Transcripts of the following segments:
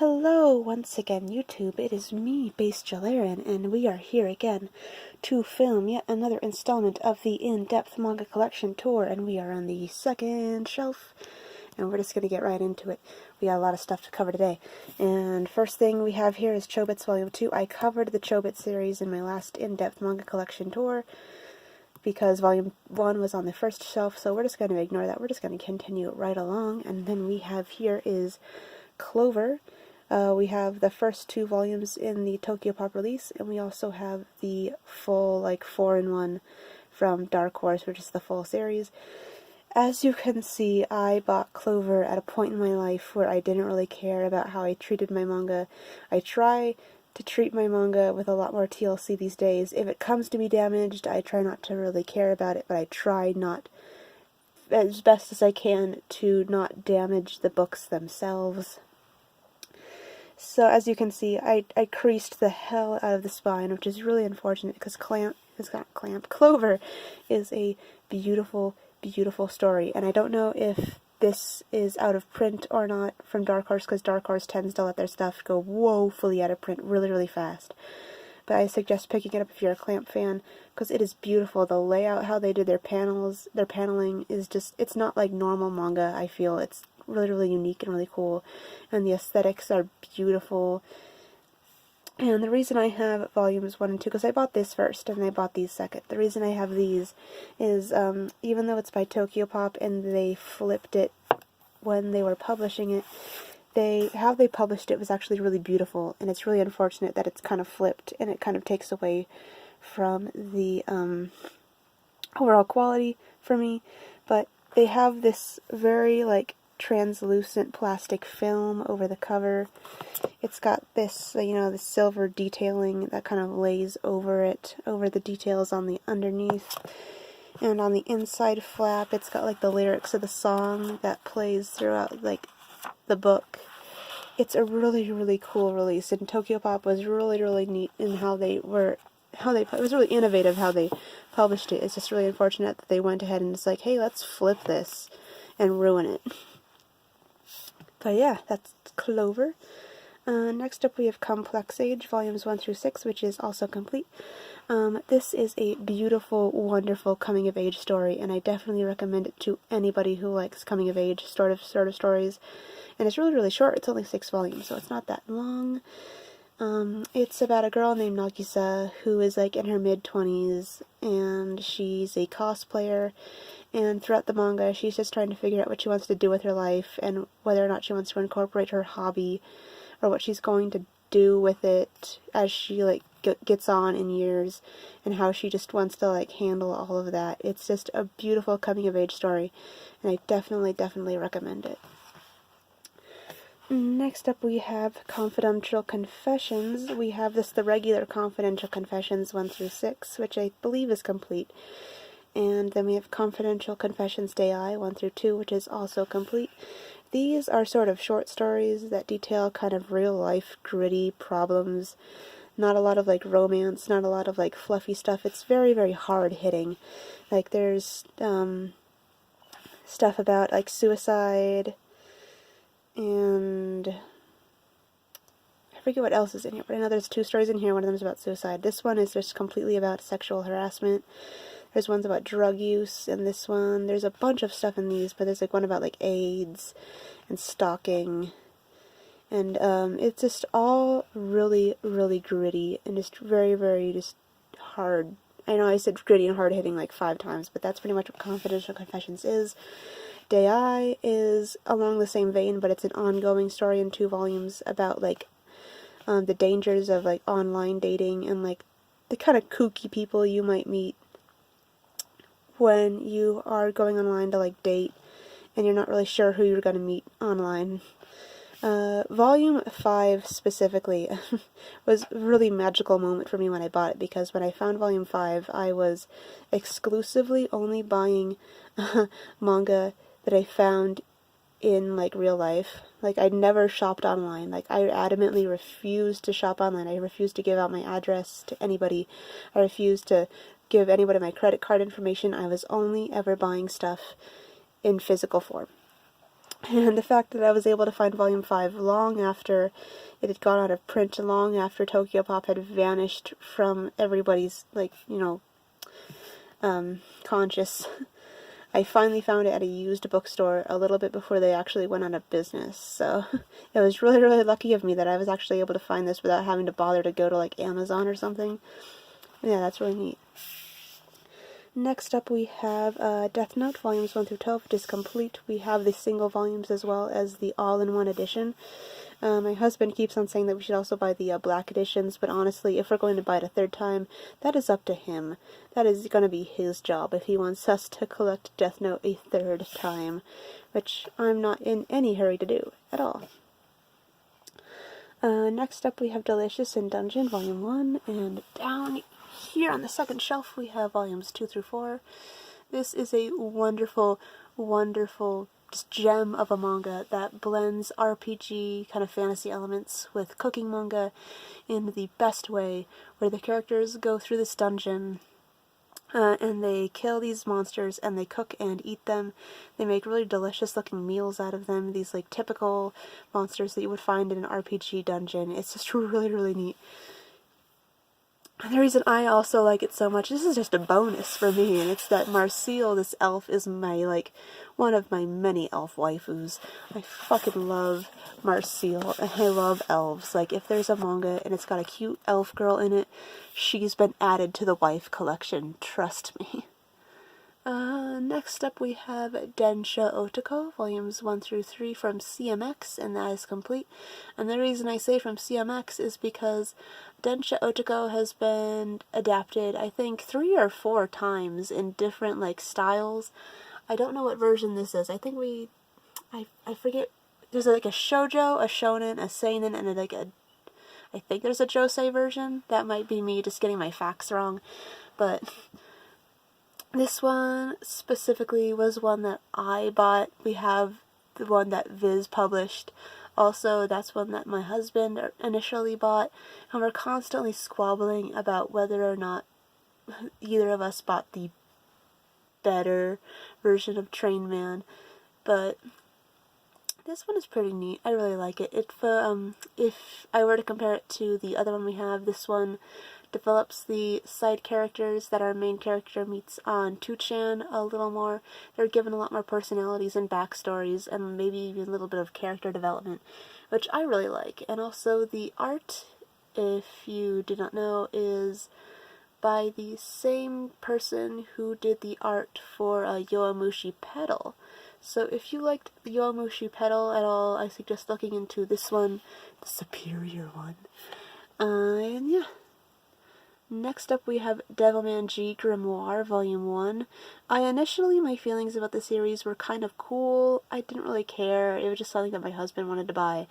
Hello once again, YouTube. It is me, Base Jalarin, and we are here again to film yet another installment of the in-depth manga collection tour, and we are on the second shelf, and we're just going to get right into it. We got a lot of stuff to cover today. And first thing we have here is Chobits Volume 2. I covered the Chobits series in my last in-depth manga collection tour, because Volume 1 was on the first shelf, so we're just going to ignore that. We're just going to continue right along. And then we have here is Clover. We have the first two volumes in the Tokyo Pop release, and we also have the full, 4-in-1 from Dark Horse, which is the full series. As you can see, I bought Clover at a point in my life where I didn't really care about how I treated my manga. I try to treat my manga with a lot more TLC these days. If it comes to be damaged, I try not to really care about it, but I try not, as best as I can, to not damage the books themselves. So as you can see, I creased the hell out of the spine, which is really unfortunate because Clover is a beautiful, beautiful story. And I don't know if this is out of print or not from Dark Horse, because Dark Horse tends to let their stuff go woefully out of print really, really fast. But I suggest picking it up if you're a Clamp fan, because it is beautiful. The layout, how they did their panels, their paneling is just, it's not like normal manga, I feel. It's really, really unique and really cool, and the aesthetics are beautiful. And the reason I have volumes 1 and 2, because I bought this first and I bought these second. The reason I have these is, even though it's by Tokyo Pop and they flipped it when they were publishing it, how they published it was actually really beautiful, and it's really unfortunate that it's kind of flipped and it kind of takes away from the overall quality for me. But they have this very translucent plastic film over the cover. It's got this, the silver detailing that kind of lays over it, over the details on the underneath. And on the inside flap, it's got the lyrics of the song that plays throughout the book. It's a really, really cool release, and Tokyo Pop was really, really neat in it was really innovative how they published it. It's just really unfortunate that they went ahead and it's like, hey, let's flip this and ruin it. But yeah, that's Clover. Next up we have Complex Age, volumes 1 through 6, which is also complete. This is a beautiful, wonderful coming-of-age story, and I definitely recommend it to anybody who likes coming-of-age sort of stories. And it's really, really short. It's only 6 volumes, so it's not that long. It's about a girl named Nagisa who is in her mid-20s, and she's a cosplayer. And throughout the manga, she's just trying to figure out what she wants to do with her life, and whether or not she wants to incorporate her hobby, or what she's going to do with it as she gets on in years, and how she just wants to handle all of that. It's just a beautiful coming of age story, and I definitely, definitely recommend it. Next up we have Confidential Confessions. We have the regular Confidential Confessions 1 through 6, which I believe is complete. And then we have Confidential Confessions Day I 1 through 2, which is also complete. These are sort of short stories that detail kind of real life gritty problems. Not a lot of romance, not a lot of fluffy stuff. It's very, very hard hitting. There's stuff about suicide, and I forget what else is in here, but I know there's 2 stories in here. One of them is about suicide. This one is just completely about sexual harassment. There's ones about drug use in this one. There's a bunch of stuff in these, but there's one about AIDS and stalking. And it's just all really, really gritty and just very, very just hard. I know I said gritty and hard hitting 5 times, but that's pretty much what Confidential Confessions is. Day I is along the same vein, but it's an ongoing story in 2 volumes about the dangers of online dating and the kind of kooky people you might meet when you are going online to date and you're not really sure who you're going to meet online. Volume 5 specifically was a really magical moment for me when I bought it, because when I found Volume 5 I was exclusively only buying manga that I found in real life. I'd never shopped online. I adamantly refused to shop online. I refused to give out my address to anybody. I refused to give anybody my credit card information. I was only ever buying stuff in physical form. And the fact that I was able to find Volume 5 long after it had gone out of print, long after Tokyo Pop had vanished from everybody's, like, conscious. I finally found it at a used bookstore a little bit before they actually went out of business, so it was really, really lucky of me that I was actually able to find this without having to bother to go to, like, Amazon or something. Yeah, that's really neat. Next up we have Death Note, Volumes 1 through 12, which is complete. We have the single volumes as well as the all-in-one edition. My husband keeps on saying that we should also buy the black editions, but honestly, if we're going to buy it a third time, that is up to him. That is going to be his job if he wants us to collect Death Note a third time, which I'm not in any hurry to do at all. Next up we have Delicious in Dungeon, Volume 1, and down here on the second shelf we have Volumes 2 through 4. This is a wonderful, wonderful just gem of a manga that blends RPG kind of fantasy elements with cooking manga in the best way, where the characters go through this dungeon and they kill these monsters and they cook and eat them. They make really delicious looking meals out of them, these like typical monsters that you would find in an RPG dungeon. It's just really, really neat. And the reason I also like it so much, this is just a bonus for me, and it's that Marcille, this elf, is one of my many elf waifus. I fucking love Marcille, and I love elves. Like, if there's a manga and it's got a cute elf girl in it, she's been added to the wife collection, trust me. Next up we have Densha Otoko, Volumes 1 through 3 from CMX, and that is complete. And the reason I say from CMX is because Densha Otoko has been adapted, I think, 3 or 4 times in different, like, styles. I don't know what version this is. I think I forget, there's like a shoujo, a shonen, a seinen, and I think there's a josei version. That might be me just getting my facts wrong, but this one specifically was one that I bought. We have the one that Viz published. Also, that's one that my husband initially bought, and we're constantly squabbling about whether or not either of us bought the better version of Train Man. But this one is pretty neat. I really like it. If I were to compare it to the other one we have, this one develops the side characters that our main character meets on 2chan a little more. They're given a lot more personalities and backstories, and maybe even a little bit of character development, which I really like. And also the art, if you did not know, is by the same person who did the art for Yowamushi Pedal. So if you liked the Yowamushi Pedal at all, I suggest looking into this one, the superior one. And yeah. Next up we have Devilman G Grimoire, Volume 1. My feelings about the series were kind of cool. I didn't really care. It was just something that my husband wanted to buy.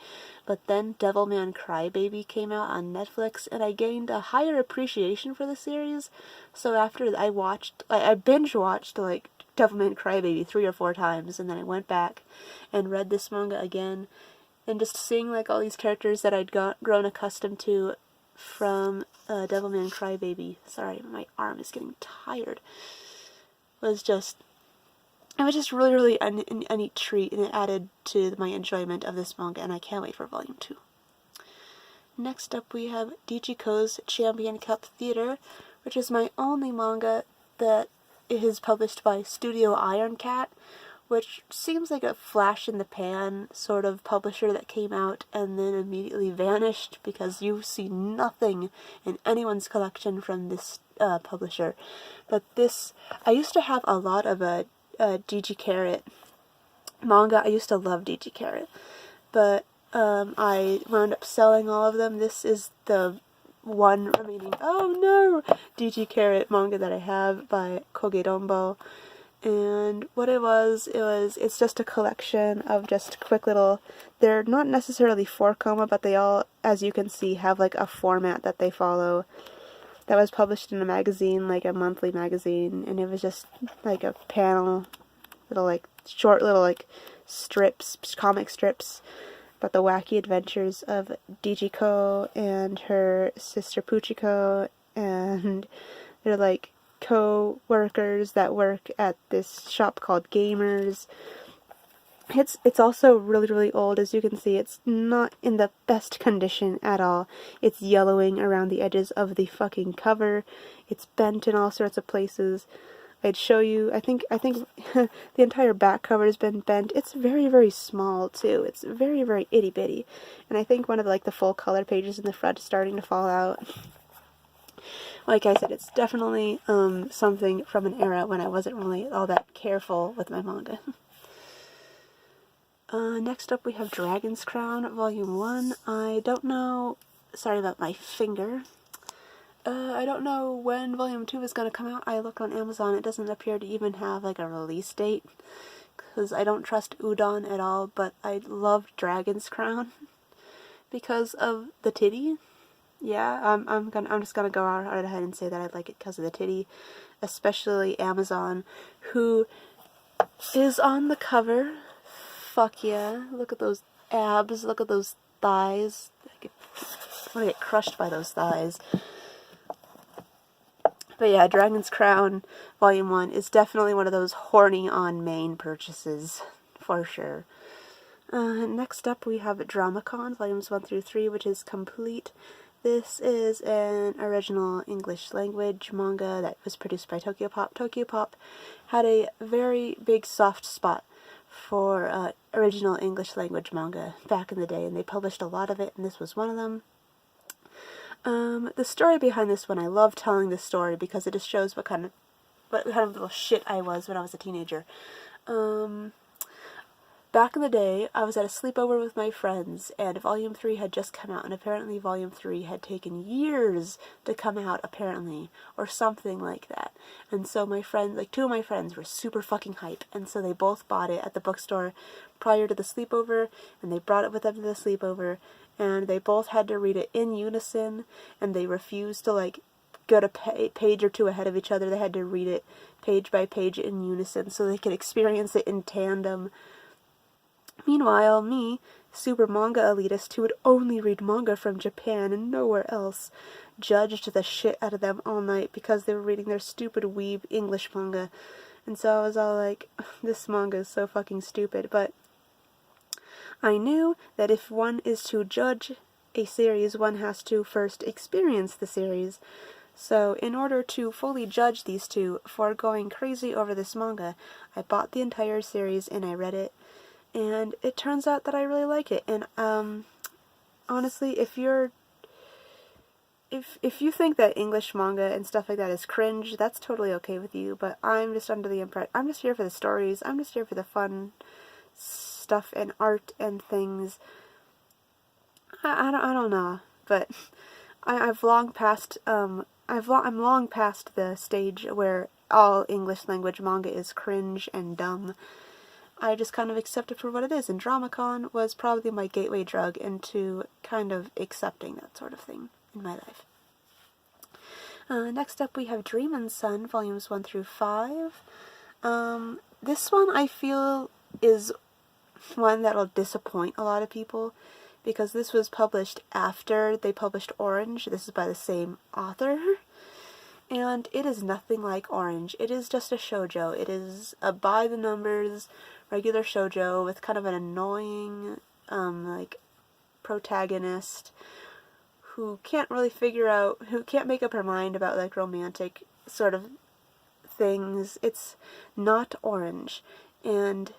But then Devilman Crybaby came out on Netflix, and I gained a higher appreciation for the series. So after I binge-watched, like, Devilman Crybaby 3 or 4 times, and then I went back and read this manga again. And just seeing, like, all these characters that I'd grown accustomed to from Devilman Crybaby. Sorry, my arm is getting tired. It was just really, really a neat treat, and it added to my enjoyment of this manga, and I can't wait for Volume 2. Next up we have Dichiko's Champion Cup Theater, which is my only manga that is published by Studio Iron Cat, which seems like a flash-in-the-pan sort of publisher that came out and then immediately vanished, because you see nothing in anyone's collection from this publisher. But I used to have a lot of DG Carrot manga. I used to love DG Carrot, but I wound up selling all of them. This is the one remaining, DG Carrot manga that I have by Kogedombo. And what it's just a collection of just quick little, they're not necessarily 4-koma, but they all, as you can see, have like a format that they follow that was published in a magazine, like a monthly magazine, and it was just like a panel, short little strips, comic strips, about the wacky adventures of Dijiko and her sister Puchiko, and they're like co-workers that work at this shop called Gamers, It's also really, really old. As you can see, it's not in the best condition at all. It's yellowing around the edges of the fucking cover. It's bent in all sorts of places. I'd show you, I think the entire back cover has been bent. It's very, very small, too. It's very, very itty-bitty. And I think one of, like, the full color pages in the front is starting to fall out. Like I said, it's definitely something from an era when I wasn't really all that careful with my manga. Next up we have Dragon's Crown, Volume 1. I don't know, sorry about my finger. I don't know when Volume 2 is going to come out. I looked on Amazon, it doesn't appear to even have like a release date, because I don't trust Udon at all, but I loved Dragon's Crown because of the titty. Yeah, I'm just gonna go right ahead and say that I like it because of the titty, especially Amazon, who is on the cover. Fuck yeah. Look at those abs. Look at those thighs. I want to get crushed by those thighs. But yeah, Dragon's Crown Volume 1 is definitely one of those horny on main purchases, for sure. Next up we have Dramacon, Volumes 1 through 3, which is complete. This is an original English language manga that was produced by Tokyopop. Tokyopop had a very big soft spot for original English language manga back in the day, and they published a lot of it, and this was one of them. The story behind this one, I love telling this story because it just shows what kind of little shit I was when I was a teenager. Back in the day, I was at a sleepover with my friends, and Volume 3 had just come out, and apparently Volume 3 had taken years to come out, apparently, or something like that. And so my friends, like 2 of my friends, were super fucking hype, and so they both bought it at the bookstore prior to the sleepover, and they brought it with them to the sleepover, and they both had to read it in unison, and they refused to, like, go to page or 2 ahead of each other. They had to read it page by page in unison so they could experience it in tandem. Meanwhile, me, super manga elitist who would only read manga from Japan and nowhere else, judged the shit out of them all night because they were reading their stupid weeb English manga. And so I was all like, this manga is so fucking stupid. But I knew that if one is to judge a series, one has to first experience the series. So in order to fully judge these two for going crazy over this manga, I bought the entire series and I read it. And it turns out that I really like it. And honestly, if you think that English manga and stuff like that is cringe, that's totally okay with you. But I'm just under the impression, I'm just here for the stories. I'm just here for the fun stuff and art and things. I don't know, but I'm long past the stage where all English language manga is cringe and dumb. I just kind of accept it for what it is, and Dramacon was probably my gateway drug into kind of accepting that sort of thing in my life. Next up we have Dreamin Sun, Volumes 1 through 5. This one I feel is one that'll disappoint a lot of people, because this was published after they published Orange. This is by the same author. And it is nothing like Orange. It is just a shoujo. It is a by-the-numbers regular shoujo with kind of an annoying, like, protagonist who can't really who can't make up her mind about, like, romantic sort of things. It's not Orange. And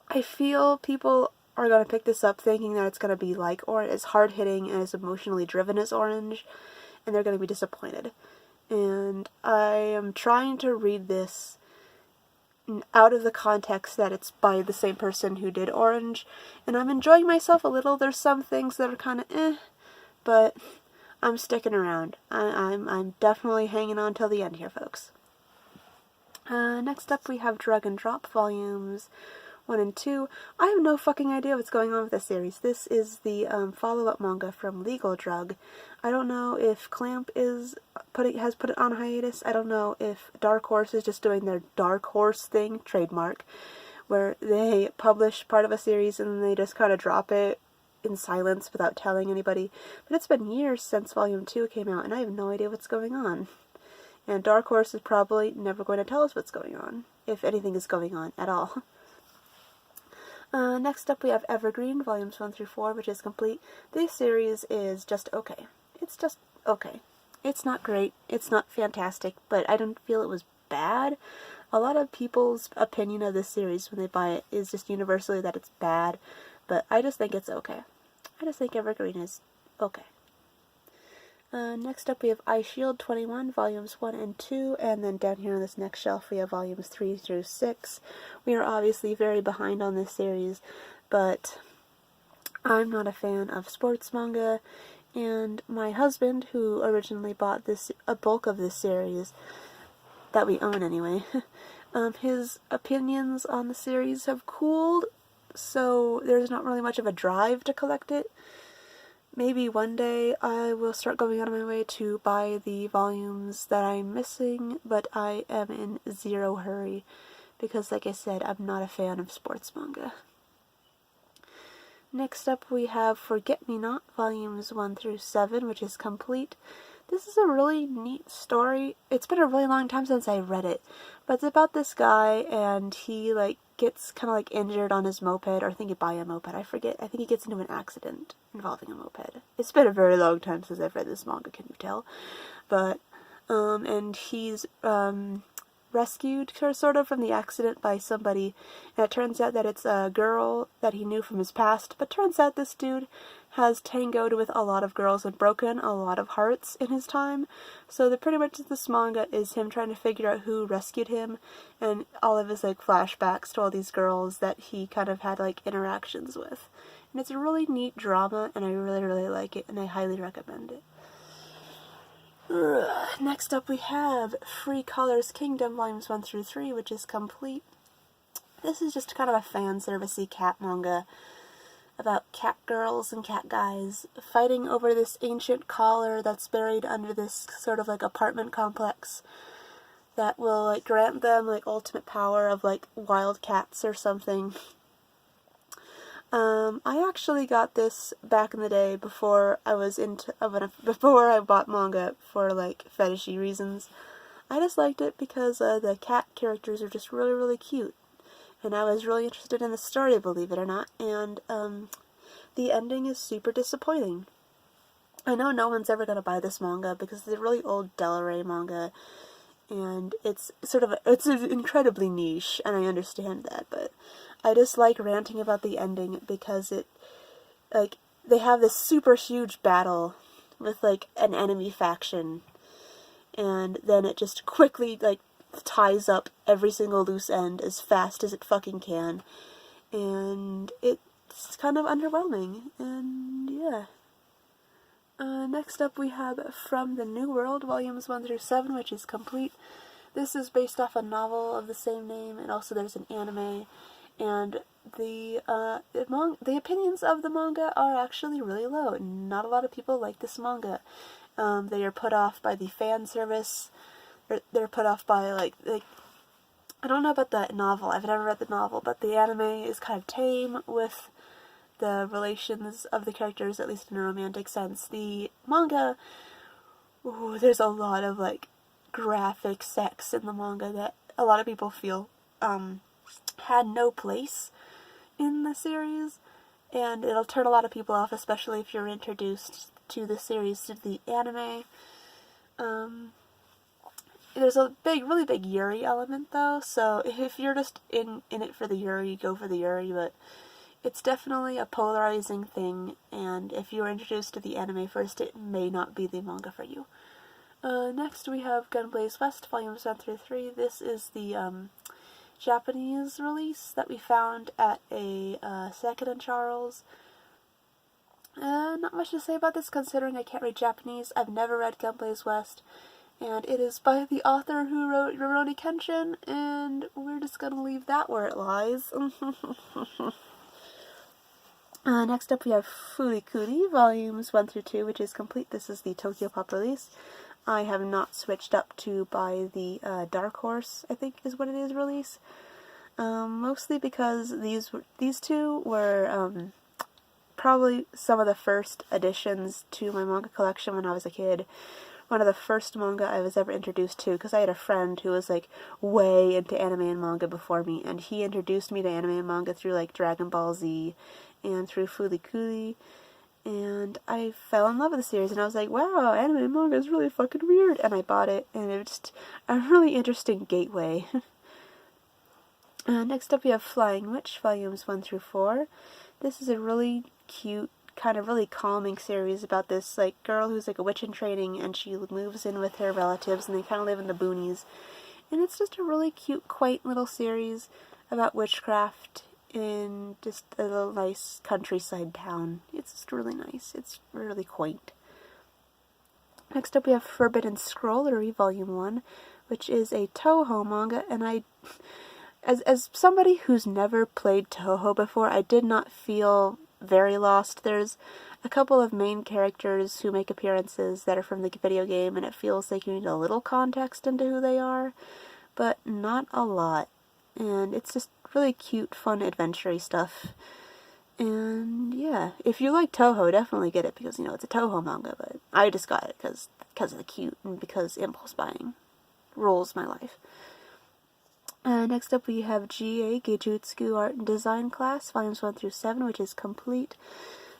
I feel people are going to pick this up thinking that it's going to be like Orange, as hard-hitting and as emotionally driven as Orange, and they're going to be disappointed. And I am trying to read this out of the context that it's by the same person who did Orange, and I'm enjoying myself a little. There's some things that are kind of but I'm sticking around. I'm definitely hanging on till the end here, folks. Next up we have Drug and Drop Volumes 1 and 2. I have no fucking idea what's going on with this series. This is the follow-up manga from Legal Drug. I don't know if Clamp has put it on hiatus. I don't know if Dark Horse is just doing their Dark Horse thing, trademark, where they publish part of a series and then they just kind of drop it in silence without telling anybody. But it's been years since Volume 2 came out, and I have no idea what's going on. And Dark Horse is probably never going to tell us what's going on, if anything is going on at all. Next up we have Evergreen, volumes 1 through 4, which is complete. This series is just okay. It's just okay. It's not great, it's not fantastic, but I don't feel it was bad. A lot of people's opinion of this series when they buy it is just universally that it's bad, but I just think it's okay. I just think Evergreen is okay. Next up we have Eyeshield 21, volumes 1 and 2, and then down here on this next shelf we have volumes 3 through 6. We are obviously very behind on this series, but I'm not a fan of sports manga, and my husband, who originally bought a bulk of this series, that we own anyway, his opinions on the series have cooled, so there's not really much of a drive to collect it. Maybe one day I will start going out of my way to buy the volumes that I'm missing, but I am in zero hurry because, like I said, I'm not a fan of sports manga. Next up we have Forget Me Not, volumes 1 through 7, which is complete. This is a really neat story. It's been a really long time since I read it, but it's about this guy, and he, gets kind of, injured on his moped, or I think he by a moped, I forget. I think he gets into an accident involving a moped. It's been a very long time since I've read this manga, can you tell? But, and he's, rescued, sort of, from the accident by somebody, and it turns out that it's a girl that he knew from his past, but turns out this dude has tangoed with a lot of girls and broken a lot of hearts in his time, so pretty much this manga is him trying to figure out who rescued him, and all of his, flashbacks to all these girls that he kind of had, interactions with. And it's a really neat drama, and I really, really like it, and I highly recommend it. Next up we have Free Colors Kingdom, volumes 1 through 3, which is complete. This is just kind of a fan-servicey cat manga about cat girls and cat guys fighting over this ancient collar that's buried under this sort of apartment complex that will grant them ultimate power of wild cats or something. I actually got this back in the day before I bought manga for fetishy reasons. I just liked it because the cat characters are just really, really cute. And I was really interested in the story, believe it or not, and the ending is super disappointing. I know no one's ever going to buy this manga because it's a really old Delaray manga, and it's incredibly niche, and I understand that, but I just like ranting about the ending because they have this super huge battle with, an enemy faction, and then it just quickly, ties up every single loose end as fast as it fucking can, and it's kind of underwhelming, and yeah. Next up we have From the New World, volumes 1 through 7, which is complete. This is based off a novel of the same name, and also there's an anime, and the opinions of the manga are actually really low, and not a lot of people like this manga. They are put off by the fan service, they're put off by, I don't know about the novel, I've never read the novel, but the anime is kind of tame with the relations of the characters, at least in a romantic sense. The manga, there's a lot of, graphic sex in the manga that a lot of people feel, had no place in the series, and it'll turn a lot of people off, especially if you're introduced to the series through the anime. There's a really big Yuri element, though, so if you're just in it for the Yuri, go for the Yuri, but it's definitely a polarizing thing, and if you were introduced to the anime first, it may not be the manga for you. Next we have Gunblaze West, volumes 1 through 3. This is the Japanese release that we found at a Second & Charles. Not much to say about this considering I can't read Japanese. I've never read Gunblaze West, and it is by the author who wrote Rurouni Kenshin, and we're just gonna leave that where it lies. Next up we have Furikuri, volumes 1 through 2, which is complete. This is the Tokyo Pop release. I have not switched up to buy the Dark Horse, I think is what it is, release. Mostly because these two were probably some of the first additions to my manga collection when I was a kid. one of the first manga I was ever introduced to, because I had a friend who was like way into anime and manga before me, and he introduced me to anime and manga through like Dragon Ball Z and through Fulikuli, and I fell in love with the series, and I was like, wow, anime and manga is really fucking weird, and I bought it, and it was just a really interesting gateway. Next up we have Flying Witch, volumes 1 through 4. This is a really cute, kind of really calming series about this like girl who's like a witch in training, and she moves in with her relatives, and they kind of live in the boonies. And it's just a really cute, quaint little series about witchcraft in just a little nice countryside town. It's just really nice. It's really quaint. Next up we have Forbidden Scrollery, volume 1, which is a Toho manga, and as somebody who's never played Toho before, I did not feel very lost. There's a couple of main characters who make appearances that are from the video game, and it feels like you need a little context into who they are, but not a lot. And it's just really cute, fun, adventure-y stuff. And yeah, if you like Toho, definitely get it, because, you know, it's a Toho manga, but I just got it because of the cute, and because impulse buying rules my life. Next up we have Geijutsuka Art and Design class, volumes 1 through 7, which is complete.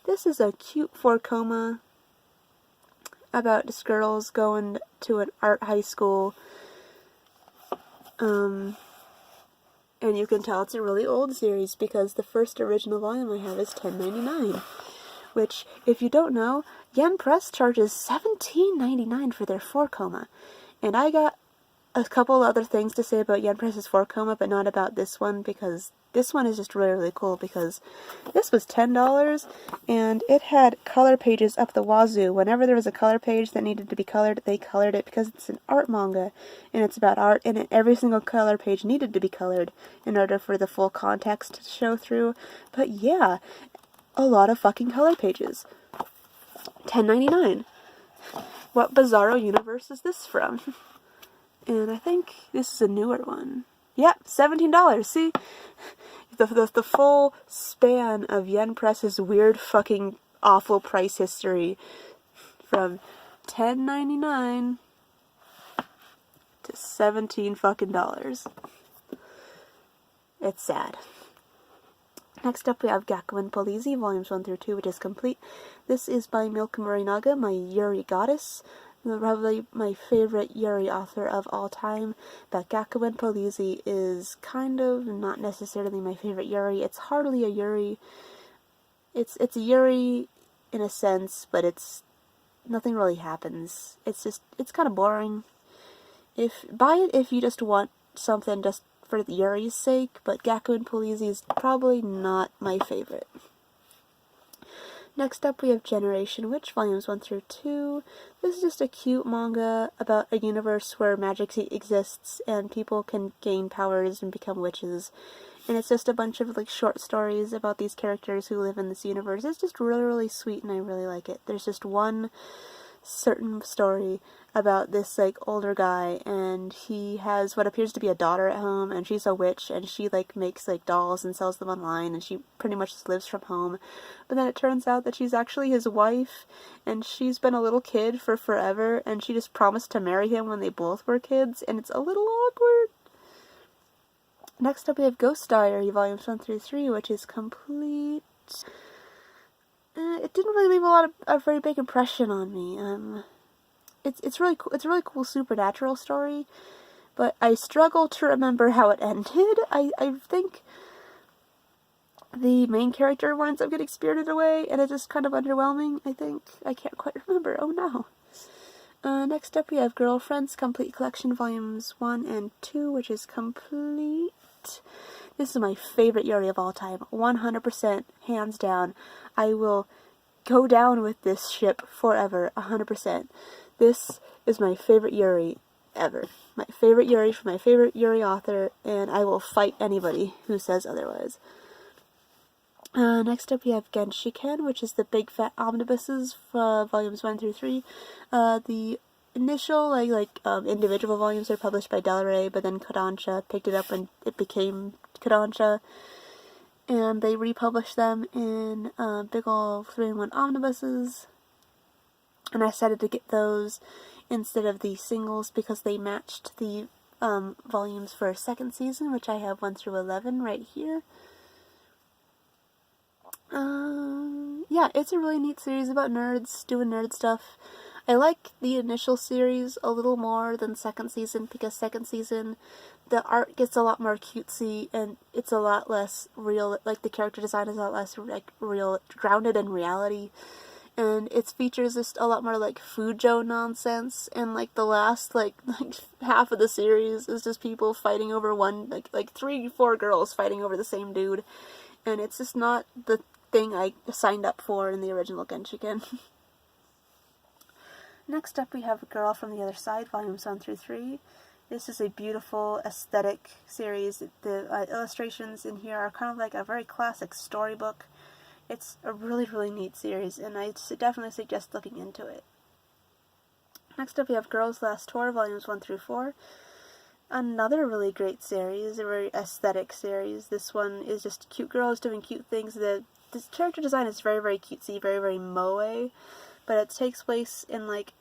This is a cute 4-koma about just girls going to an art high school. And you can tell it's a really old series because the first original volume I have is $10.99. Which, if you don't know, Yen Press charges $17.99 for their 4-koma. And I got a couple other things to say about Yen Press's 4-koma, but not about this one, because this one is just really, really cool, because this was $10, and it had color pages up the wazoo. Whenever there was a color page that needed to be colored, they colored it, because it's an art manga, and it's about art, and every single color page needed to be colored in order for the full context to show through. But yeah, a lot of fucking color pages. $10.99. What bizarro universe is this from? And I think this is a newer one. Yep, $17. See? The full span of Yen Press's weird fucking awful price history. From $10.99 to $17 fucking dollars. It's sad. Next up we have Gakuen Polizi, volumes 1 through 2, which is complete. This is by Milka Morinaga, my Yuri goddess. Probably my favorite Yuri author of all time, but Gakuen Polizi is kind of not necessarily my favorite Yuri. It's hardly a Yuri. It's a Yuri in a sense, but nothing really happens. It's kind of boring. Buy it if you just want something just for the Yuri's sake, but Gakuen Polizi is probably not my favorite. Next up we have Generation Witch, volumes 1 through 2. This is just a cute manga about a universe where magic exists and people can gain powers and become witches. And it's just a bunch of like short stories about these characters who live in this universe. It's just really, really sweet, and I really like it. There's just one certain story about this like older guy, and he has what appears to be a daughter at home, and she's a witch, and she like makes like dolls and sells them online, and she pretty much just lives from home. But then it turns out that she's actually his wife, and she's been a little kid for forever, and she just promised to marry him when they both were kids, and it's a little awkward. Next up we have Ghost Diary, volumes 1 through 3, which is complete. It didn't really leave a very big impression on me. It's really cool. It's a really cool supernatural story, but I struggle to remember how it ended. I think the main character winds up getting spirited away, and it's just kind of underwhelming. I think I can't quite remember. Oh no. Next up we have Girlfriends Complete Collection volumes 1 and 2, which is complete. This is my favorite Yuri of all time. 100%, hands down. I will go down with this ship forever. 100%. This is my favorite Yuri ever. My favorite Yuri from my favorite Yuri author, and I will fight anybody who says otherwise. Next up we have Genshiken, which is the Big Fat Omnibuses, volumes 1 through 3. The initial individual volumes are published by Del Rey, but then Kodansha picked it up and it became Kodansha, and they republished them in big ol' 3-in-1 omnibuses, and I decided to get those instead of the singles because they matched the volumes for second season, which I have 1 through 11 right here. Yeah, it's a really neat series about nerds doing nerd stuff. I like the initial series a little more than second season because second season the art gets a lot more cutesy and it's a lot less real, like the character design is a lot less like real, grounded in reality. And its features just a lot more like Fujo nonsense, and like the last like half of the series is just people fighting over one, like 3-4 girls fighting over the same dude, and it's just not the thing I signed up for in the original Genshiken. Next up we have A Girl from the Other Side, volumes 1 through 3. This is a beautiful aesthetic series. The illustrations in here are kind of like a very classic storybook. It's a really, really neat series, and I definitely suggest looking into it. Next up we have Girls Last Tour, volumes 1 through 4. Another really great series, a very aesthetic series. This one is just cute girls doing cute things. This character design is very, very cutesy, very, very moe, but it takes place in like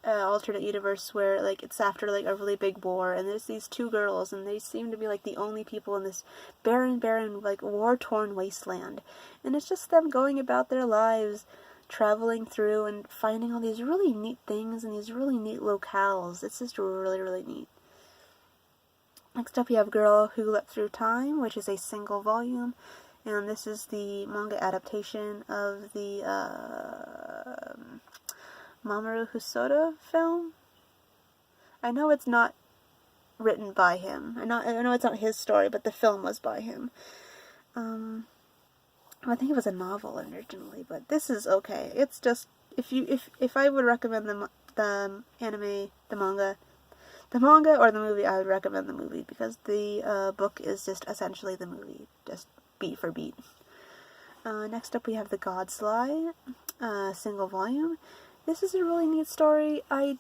an alternate universe where like it's after like a really big war, and there's these 2 girls, and they seem to be like the only people in this barren, like war-torn wasteland, and it's just them going about their lives, traveling through and finding all these really neat things and these really neat locales. It's just really, really neat. Next up, you have Girl Who Leapt Through Time, which is a single volume, and this is the manga adaptation of the Mamoru Hosoda film. I know it's not written by him. I know it's not his story, but the film was by him. I think it was a novel originally, but this is okay. It's just if I would recommend the anime, the manga or the movie, I would recommend the movie because the book is just essentially the movie, just beat for beat. Next up we have The God's Lie, single volume. This is a really neat story. I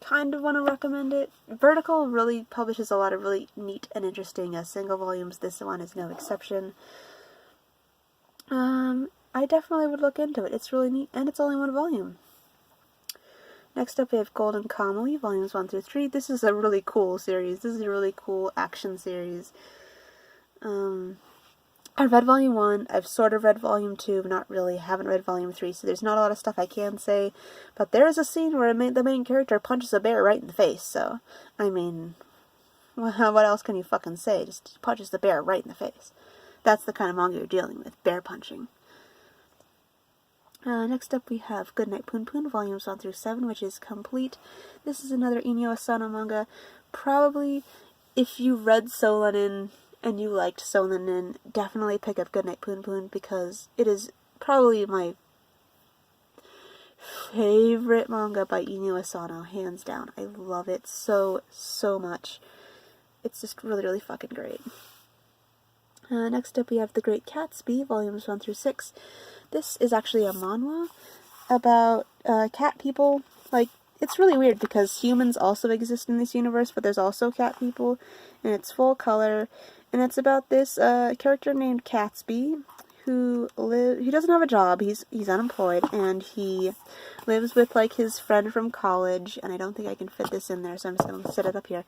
kind of want to recommend it. Vertical really publishes a lot of really neat and interesting single volumes. This one is no exception. I definitely would look into it. It's really neat, and it's only 1 volume. Next up we have Golden Kamuy, volumes 1 through 3. This is a really cool series. This is a really cool action series. I've read volume 1, I've sort of read volume 2, but not really, haven't read volume 3, so there's not a lot of stuff I can say, but there is a scene where the main character punches a bear right in the face, so, I mean, what else can you fucking say? Just punches the bear right in the face. That's the kind of manga you're dealing with, bear punching. Next up we have Goodnight Punpun, volumes 1 through 7, which is complete. This is another Inyo Asano manga. Probably, if you read Solanin and you liked Solanin, definitely pick up Goodnight Punpun because it is probably my favorite manga by Inyo Asano, hands down. I love it so, so much. It's just really, really fucking great. Next up we have The Great Catsby, volumes 1 through 6. This is actually a manhwa about cat people. Like, it's really weird because humans also exist in this universe, but there's also cat people, and it's full color, and it's about this character named Catsby who he doesn't have a job, he's unemployed, and he lives with like his friend from college, and I don't think I can fit this in there, so I'm just gonna set it up here.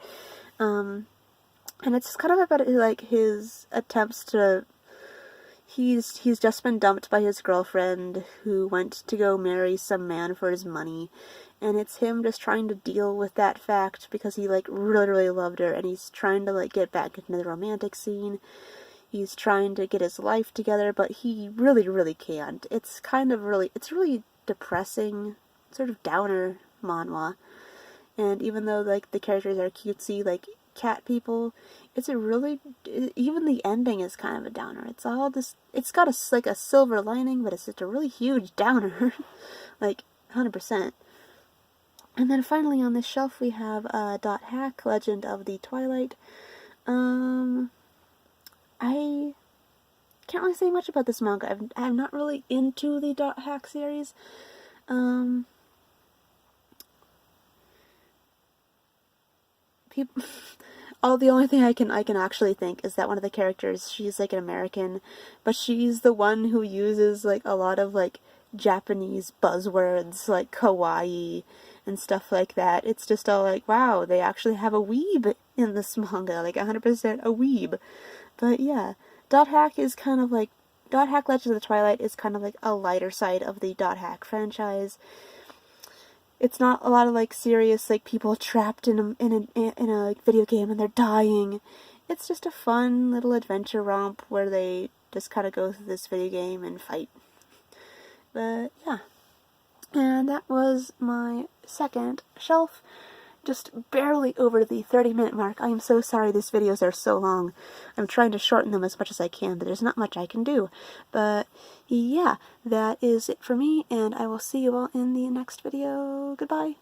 And it's kind of about like his attempts to. He's just been dumped by his girlfriend who went to go marry some man for his money, and it's him just trying to deal with that fact because he like really, really loved her, and he's trying to like get back into the romantic scene. He's trying to get his life together, but he really, really can't. It's really depressing, sort of downer manhwa. And even though like the characters are cutesy, like cat people, even the ending is kind of a downer. It's got a silver lining, but it's just a really huge downer. Like, 100%. And then finally on this shelf we have Dot Hack, Legend of the Twilight. I can't really say much about this manga. I'm not really into the Dot Hack series. The only thing I can actually think is that one of the characters, she's like an American, but she's the one who uses like a lot of like Japanese buzzwords like kawaii and stuff like that. It's just all like, wow, they actually have a weeb in this manga, like 100% a weeb. But yeah, Dot Hack is kind of like, Dot Hack Legends of the Twilight is kind of like a lighter side of the Dot Hack franchise. It's not a lot of like serious like people trapped in a video game and they're dying. It's just a fun little adventure romp where they just kind of go through this video game and fight. But yeah, and that was my second shelf. Just barely over the 30-minute mark. I am so sorry these videos are so long. I'm trying to shorten them as much as I can, but there's not much I can do. But yeah, that is it for me, and I will see you all in the next video. Goodbye.